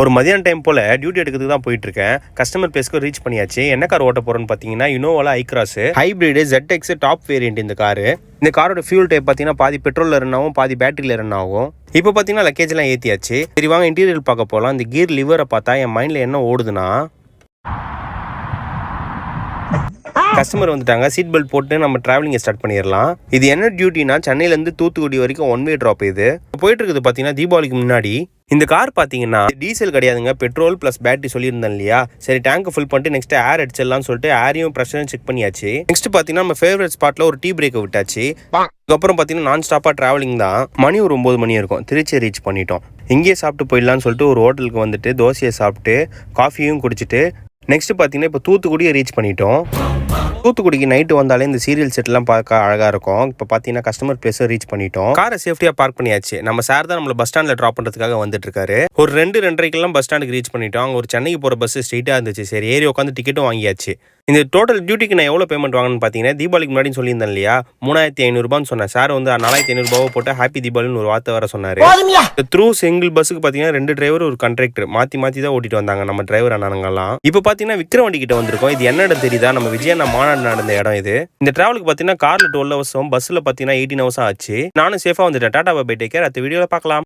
ஒரு மதியான டைம் போல் டியூட்டி எடுக்கிறதுக்கு தான் போயிட்டு இருக்கேன். கஸ்டமர் பிளேஸ்க்கு ரீச் பண்ணியாச்சு. என்ன கார் ஓட்ட போறோன்னு பார்த்தீங்கன்னா இனோவால Hycross hybrid ZX top variant. இந்த காரு, இந்த காரோட ஃபியூல் டைப் பார்த்தீங்கன்னா பாதி பெட்ரோலில் ரன் ஆகும், பாதி பேட்டரியில் ரன் ஆகும். இப்போ பார்த்தீங்கன்னா லக்கேஜ்லாம் ஏற்றியாச்சு. சரி வாங்க இன்டீரியர் பார்க்க போகலாம். இந்த கீர் லிவரை பார்த்தா என் மைண்டில் என்ன ஓடுதுன்னா, கஸ்டமர் வந்துட்டாங்க, சீட் பெல்ட் போட்டு நம்ம டிராவலிங்கை ஸ்டார்ட் பண்ணிடலாம். இது என்ன டியூட்டினா, சென்னையிலேருந்து தூத்துக்குடி வரைக்கும் 1 வே ட்ராப். இது போயிட்டு இருக்குது பார்த்தீங்கன்னா தீபாவளிக்கு முன்னாடி. இந்த கார் பார்த்தீங்கன்னா டீசல் கிடையாதுங்க, பெட்ரோல் ப்ளஸ் பேட்டரி சொல்லியிருந்தேன் இல்லையா. சரி டேங்க் ஃபில் பண்ணிட்டு நெக்ஸ்ட் ஏர் அடிச்சிடலாம்னு சொல்லிட்டு ஏரையும் ப்ரெஷரும் செக் பண்ணியாச்சு. நெக்ஸ்ட் பார்த்தீங்கன்னா நம்ம ஃபேவரட் ஸ்பாட்டில் ஒரு டீ பிரேக்கை விட்டாச்சு. அதுக்கப்புறம் பார்த்தீங்கன்னா நான் ஸ்டாப்பாக டிராவலிங் தான். மணி ஒரு 9 மணி இருக்கும். திருச்சி ரீச் பண்ணிட்டோம். இங்கேயே சாப்பிட்டு போயிடலான்னு சொல்லிட்டு ஒரு ஹோட்டலுக்கு வந்துட்டு தோசையை சாப்பிட்டு காஃபியும் குடிச்சிட்டு நெக்ஸ்ட் பார்த்தீங்கன்னா இப்போ தூத்துக்குடியை ரீச் பண்ணிட்டோம். தூத்துக்குடிக்கு நைட்டு வந்தாலே இந்த சீரியல் செட்லாம் பார்க்க அழகாக இருக்கும். இப்போ பார்த்தீங்கன்னா கஸ்டமர் பிளேஸை ரீச் பண்ணிட்டோம். காரை சேஃப்டியாக பார்க் பண்ணியாச்சு. நம்ம சார் தான் நம்மளை பஸ் ஸ்டாண்டில் ட்ராப் பண்ணுறதுக்காக வந்துட்டு இருக்காரு. ஒரு 2-2:30 பஸ் ஸ்டாண்டுக்கு ரீச் பண்ணிட்டோம். அங்கே ஒரு சென்னைக்கு போகிற பஸ் ஸ்ட்ரெயிட்டாக இருந்துச்சு. சரி ஏறி உட்காந்து டிக்கெட்டும் வாங்கியாச்சு. இந்த டோட்டல் டியூட்டிக்கு நான் எவ்வளோ பேமெண்ட் வாங்கணும்னு பார்த்தீங்கன்னா தீபாவளிக்கு முன்னாடி சொல்லியிருந்தேன் இல்லையா, 3500 சொன்னேன். சார் வந்து 4500 போட்டு ஹாப்பி தீபாவளின்னு ஒரு வார்த்தை வர சொன்னார். த்ரூ சிங்கிள் பஸ்ஸுக்கு பார்த்தீங்கன்னா 2 டிரைவர் ஒரு கண்டக்டர் மாற்றி தான் ஓட்டிட்டு வந்தாங்க நம்ம டிரைவர் அண்ணாங்கலாம். இப்போ பார்த்தீங்கன்னா விக்ரவாண்டி கிட்ட வந்திருக்கோம். இது என்ன இடம் தெரியுதா? நம்ம விஜயண்ணா மாநாடு நடந்த இடம் இது. இந்த டிராவலுக்கு பார்த்தீங்கன்னா காரில் 12 ஹவர்ஸும் பஸ்ஸில் பார்த்தீங்கன்னா 18 ஹவர்ஸும் ஆச்சு. நானும் சேஃபாக வந்துட்டேன். Tata bye take care. அடுத்த வீடியோவில் பார்க்கலாம்.